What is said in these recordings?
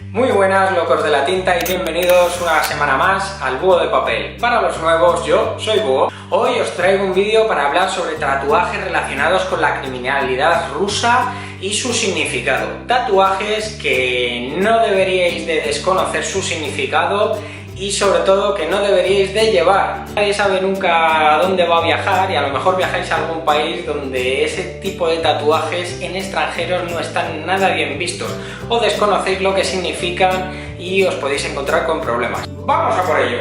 Muy buenas, locos de la tinta, y bienvenidos una semana más al Búho de Papel. Para los nuevos, yo soy Búho. Hoy os traigo un vídeo para hablar sobre tatuajes relacionados con la criminalidad rusa y su significado. Tatuajes que no deberíais de desconocer su significado y sobre todo que no deberíais de llevar. Nadie sabe nunca a dónde va a viajar y a lo mejor viajáis a algún país donde ese tipo de tatuajes en extranjeros no están nada bien vistos o desconocéis lo que significan y os podéis encontrar con problemas. ¡Vamos a por ello!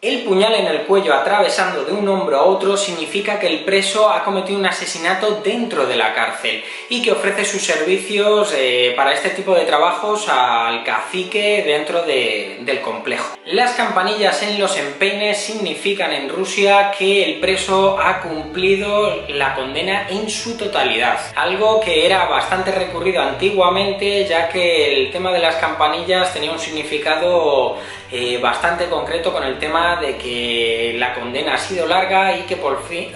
El puñal en el cuello atravesando de un hombro a otro significa que el preso ha cometido un asesinato dentro de la cárcel y que ofrece sus servicios para este tipo de trabajos al cacique dentro del complejo. Las campanillas en los empeines significan en Rusia que el preso ha cumplido la condena en su totalidad, algo que era bastante recurrido antiguamente, ya que el tema de las campanillas tenía un significado bastante concreto con el tema de que la condena ha sido larga y que por fin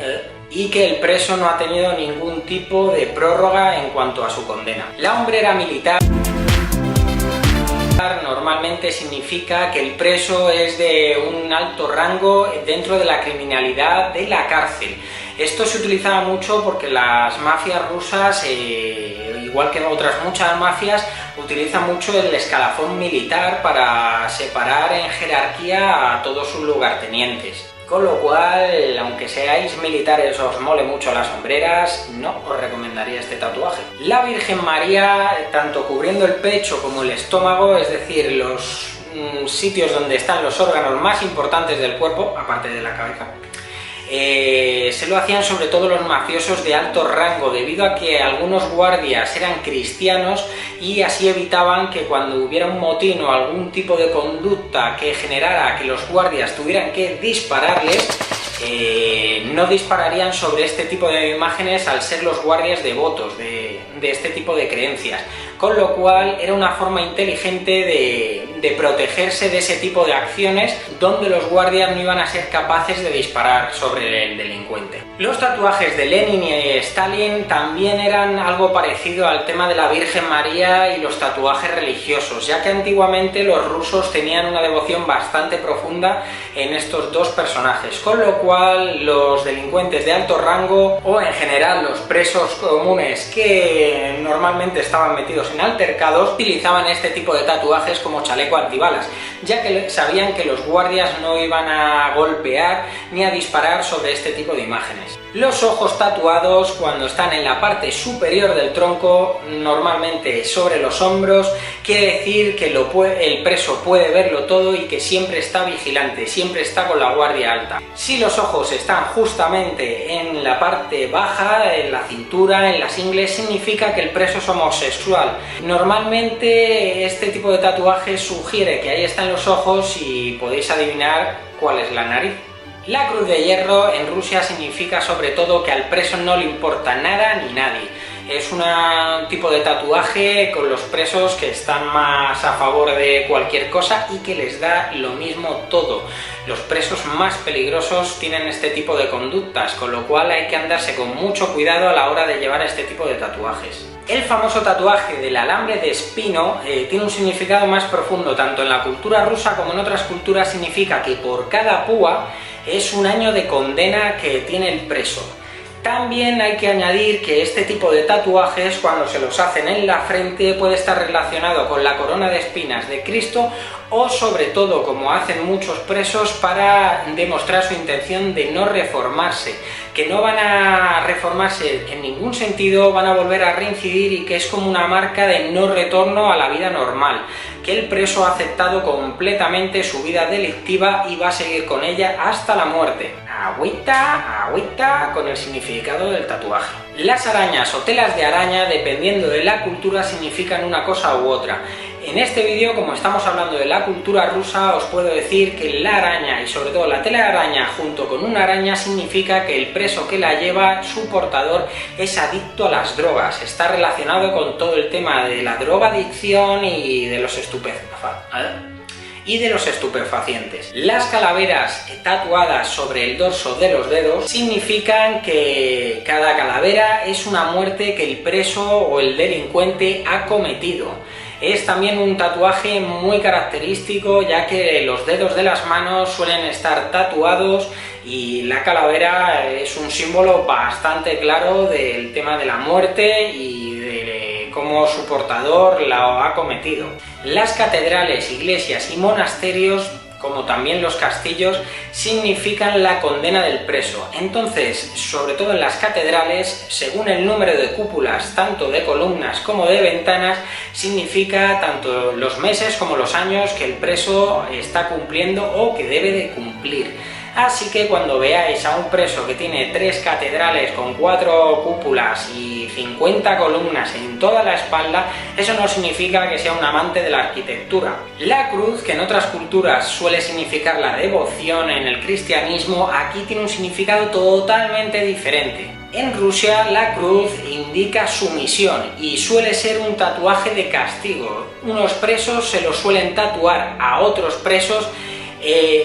y que el preso no ha tenido ningún tipo de prórroga en cuanto a su condena. La hombrera militar normalmente significa que el preso es de un alto rango dentro de la criminalidad de la cárcel. Esto se utilizaba mucho porque las mafias rusas, igual que otras muchas mafias, utilizan mucho el escalafón militar para separar en jerarquía a todos sus lugartenientes. Con lo cual, aunque seáis militares os mole mucho las sombreras, no os recomendaría este tatuaje. La Virgen María, tanto cubriendo el pecho como el estómago, es decir, los sitios donde están los órganos más importantes del cuerpo, aparte de la cabeza, se lo hacían sobre todo los mafiosos de alto rango, debido a que algunos guardias eran cristianos y así evitaban que cuando hubiera un motín o algún tipo de conducta que generara que los guardias tuvieran que dispararles, no dispararían sobre este tipo de imágenes al ser los guardias devotos de este tipo de creencias, con lo cual era una forma inteligente de protegerse de ese tipo de acciones donde los guardias no iban a ser capaces de disparar sobre el delincuente. Los tatuajes de Lenin y Stalin también eran algo parecido al tema de la Virgen María y los tatuajes religiosos, ya que antiguamente los rusos tenían una devoción bastante profunda en estos dos personajes, con lo cual los delincuentes de alto rango o en general los presos comunes que normalmente estaban metidos en altercados utilizaban este tipo de tatuajes como chaleco antibalas, ya que sabían que los guardias no iban a golpear ni a disparar sobre este tipo de imágenes. Los ojos tatuados, cuando están en la parte superior del tronco, normalmente sobre los hombros, quiere decir que el preso puede verlo todo y que siempre está vigilante, siempre está con la guardia alta. Si los ojos están justamente en la parte baja, en la cintura, en las ingles, significa que el preso es homosexual. Normalmente este tipo de tatuaje sugiere que ahí están los ojos y podéis adivinar cuál es la nariz. La cruz de hierro en Rusia significa sobre todo que al preso no le importa nada ni nadie. Es un tipo de tatuaje con los presos que están más a favor de cualquier cosa y que les da lo mismo todo. Los presos más peligrosos tienen este tipo de conductas, con lo cual hay que andarse con mucho cuidado a la hora de llevar este tipo de tatuajes. El famoso tatuaje del alambre de espino tiene un significado más profundo, tanto en la cultura rusa como en otras culturas. Significa que por cada púa es un año de condena que tiene el preso. También hay que añadir que este tipo de tatuajes, cuando se los hacen en la frente, puede estar relacionado con la corona de espinas de Cristo o sobre todo, como hacen muchos presos, para demostrar su intención de no reformarse, que no van a reformarse en ningún sentido, van a volver a reincidir y que es como una marca de no retorno a la vida normal, que el preso ha aceptado completamente su vida delictiva y va a seguir con ella hasta la muerte. Agüita, agüita con el significado del tatuaje. Las arañas o telas de araña, dependiendo de la cultura, significan una cosa u otra. En este vídeo, como estamos hablando de la cultura rusa, os puedo decir que la araña, y sobre todo la telaraña junto con una araña, significa que el preso que la lleva, su portador, es adicto a las drogas. Está relacionado con todo el tema de la drogadicción y de los estupefacientes. Las calaveras tatuadas sobre el dorso de los dedos significan que cada calavera es una muerte que el preso o el delincuente ha cometido. Es también un tatuaje muy característico, ya que los dedos de las manos suelen estar tatuados y la calavera es un símbolo bastante claro del tema de la muerte y de cómo su portador la ha cometido. Las catedrales, iglesias y monasterios, como también los castillos, significan la condena del preso. Entonces, sobre todo en las catedrales, según el número de cúpulas, tanto de columnas como de ventanas, significa tanto los meses como los años que el preso está cumpliendo o que debe de cumplir. Así que cuando veáis a un preso que tiene 3 catedrales con 4 cúpulas y 50 columnas en toda la espalda, eso no significa que sea un amante de la arquitectura. La cruz, que en otras culturas suele significar la devoción, en el cristianismo aquí tiene un significado totalmente diferente. En Rusia la cruz indica sumisión y suele ser un tatuaje de castigo. Unos presos se lo suelen tatuar a otros presos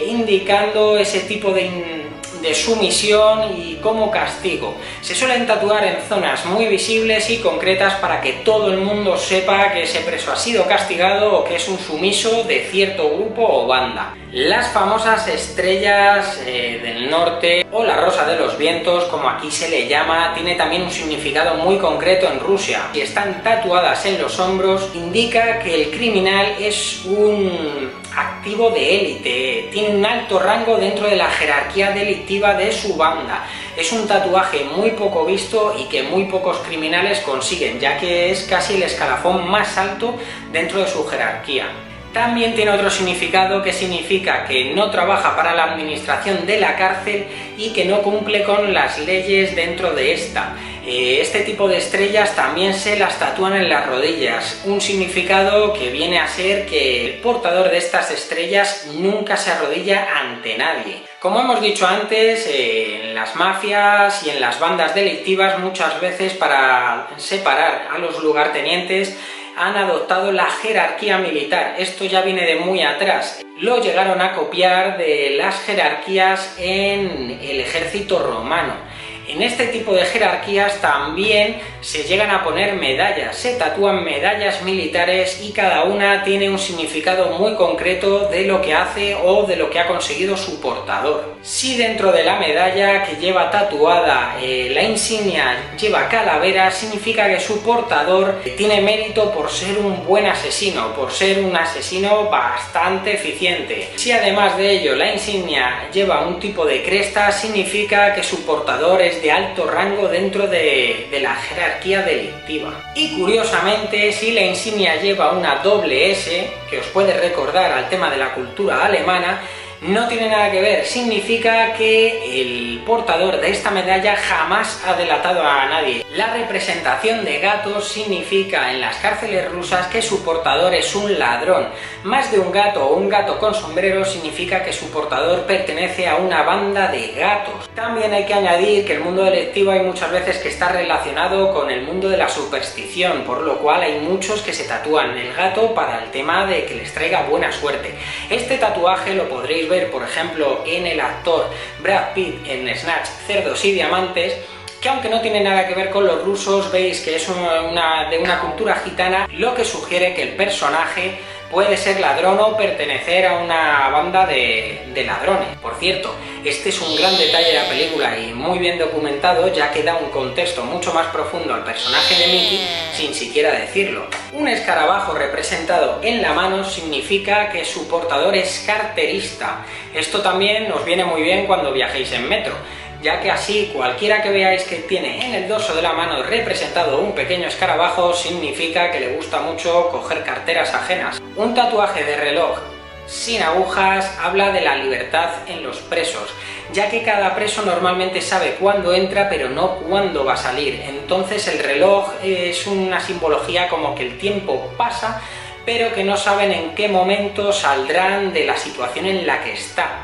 indicando ese tipo de sumisión y como castigo. Se suelen tatuar en zonas muy visibles y concretas para que todo el mundo sepa que ese preso ha sido castigado o que es un sumiso de cierto grupo o banda. Las famosas estrellas del norte o la rosa de los vientos, como aquí se le llama, tiene también un significado muy concreto en Rusia. Si están tatuadas en los hombros, indica que el criminal es un activo de élite, tiene un alto rango dentro de la jerarquía delictiva de su banda. Es un tatuaje muy poco visto y que muy pocos criminales consiguen, ya que es casi el escalafón más alto dentro de su jerarquía. También tiene otro significado, que significa que no trabaja para la administración de la cárcel y que no cumple con las leyes dentro de esta. Este tipo de estrellas también se las tatúan en las rodillas, un significado que viene a ser que el portador de estas estrellas nunca se arrodilla ante nadie. Como hemos dicho antes, en las mafias y en las bandas delictivas muchas veces, para separar a los lugartenientes, han adoptado la jerarquía militar. Esto ya viene de muy atrás. Lo llegaron a copiar de las jerarquías en el ejército romano. En este tipo de jerarquías también se llegan a poner medallas, se tatúan medallas militares y cada una tiene un significado muy concreto de lo que hace o de lo que ha conseguido su portador. Si dentro de la medalla que lleva tatuada la insignia lleva calavera, significa que su portador tiene mérito por ser un buen asesino, por ser un asesino bastante eficiente. Si además de ello la insignia lleva un tipo de cresta, significa que su portador es de alto rango dentro de la jerarquía delictiva. Y curiosamente, si la insignia lleva una doble S, que os puede recordar al tema de la cultura alemana, no tiene nada que ver, significa que el portador de esta medalla jamás ha delatado a nadie. La representación de gatos significa en las cárceles rusas que su portador es un ladrón. Más de un gato o un gato con sombrero significa que su portador pertenece a una banda de gatos. También hay que añadir que el mundo delictivo hay muchas veces que está relacionado con el mundo de la superstición, por lo cual hay muchos que se tatúan el gato para el tema de que les traiga buena suerte. Este tatuaje lo podréis ver, por ejemplo, en el actor Brad Pitt en Snatch, Cerdos y Diamantes, que aunque no tiene nada que ver con los rusos, veis que es de una cultura gitana, lo que sugiere que el personaje puede ser ladrón o pertenecer a una banda de ladrones. Por cierto, este es un gran detalle de la película y muy bien documentado, ya que da un contexto mucho más profundo al personaje de Mickey sin siquiera decirlo. Un escarabajo representado en la mano significa que su portador es carterista. Esto también nos viene muy bien cuando viajéis en metro, ya que así cualquiera que veáis que tiene en el dorso de la mano representado un pequeño escarabajo significa que le gusta mucho coger carteras ajenas. Un tatuaje de reloj sin agujas habla de la libertad en los presos, ya que cada preso normalmente sabe cuándo entra pero no cuándo va a salir. Entonces el reloj es una simbología como que el tiempo pasa pero que no saben en qué momento saldrán de la situación en la que está.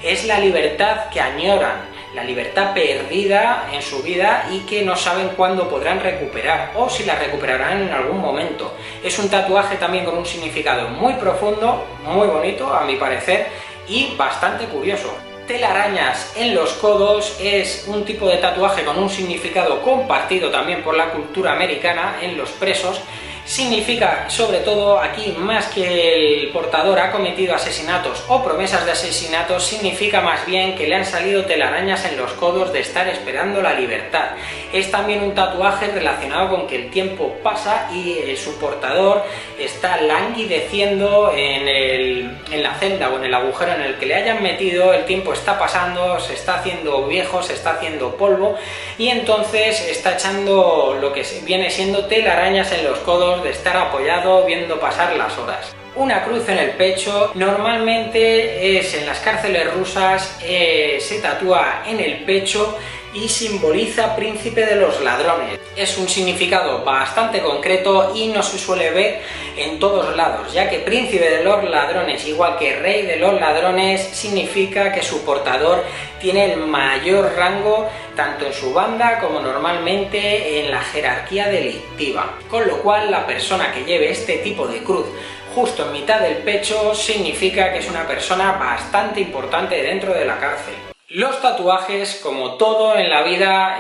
Es la libertad que añoran, la libertad perdida en su vida y que no saben cuándo podrán recuperar, o si la recuperarán en algún momento. Es un tatuaje también con un significado muy profundo, muy bonito a mi parecer, y bastante curioso. Telarañas en los codos es un tipo de tatuaje con un significado compartido también por la cultura americana en los presos. Significa, sobre todo aquí, más que el portador ha cometido asesinatos o promesas de asesinatos, significa más bien que le han salido telarañas en los codos de estar esperando la libertad. Es también un tatuaje relacionado con que el tiempo pasa y su portador está languideciendo en la celda o en el agujero en el que le hayan metido. El tiempo está pasando, se está haciendo viejo, se está haciendo polvo, y entonces está echando lo que viene siendo telarañas en los codos de estar apoyado viendo pasar las horas. Una cruz en el pecho normalmente es en las cárceles rusas, se tatúa en el pecho y simboliza príncipe de los ladrones. Es un significado bastante concreto y no se suele ver en todos lados, ya que príncipe de los ladrones, igual que rey de los ladrones, significa que su portador tiene el mayor rango tanto en su banda como normalmente en la jerarquía delictiva. Con lo cual, la persona que lleve este tipo de cruz justo en mitad del pecho significa que es una persona bastante importante dentro de la cárcel. Los tatuajes, como todo en la vida,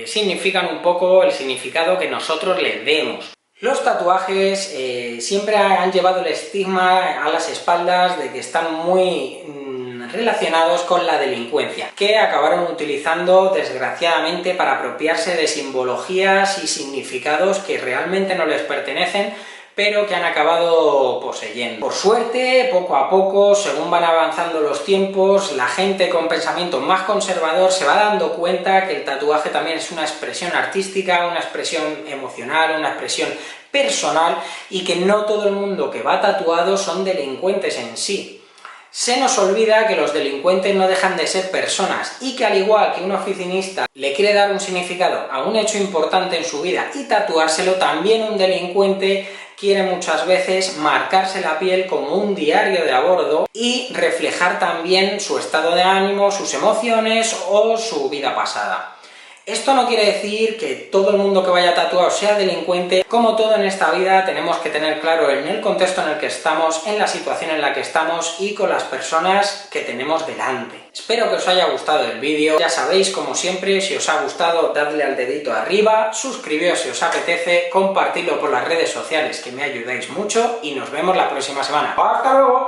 significan un poco el significado que nosotros le demos. Los tatuajes siempre han llevado el estigma a las espaldas de que están muy relacionados con la delincuencia, que acabaron utilizando desgraciadamente para apropiarse de simbologías y significados que realmente no les pertenecen, pero que han acabado poseyendo. Por suerte, poco a poco, según van avanzando los tiempos, la gente con pensamiento más conservador se va dando cuenta que el tatuaje también es una expresión artística, una expresión emocional, una expresión personal, y que no todo el mundo que va tatuado son delincuentes en sí. Se nos olvida que los delincuentes no dejan de ser personas, y que al igual que un oficinista le quiere dar un significado a un hecho importante en su vida y tatuárselo, también un delincuente quiere muchas veces marcarse la piel como un diario de a bordo y reflejar también su estado de ánimo, sus emociones o su vida pasada. Esto no quiere decir que todo el mundo que vaya tatuado sea delincuente. Como todo en esta vida, tenemos que tener claro en el contexto en el que estamos, en la situación en la que estamos y con las personas que tenemos delante. Espero que os haya gustado el vídeo. Ya sabéis, como siempre, si os ha gustado, dadle al dedito arriba, suscribíos si os apetece, compartidlo por las redes sociales, que me ayudáis mucho, y nos vemos la próxima semana. ¡Hasta luego!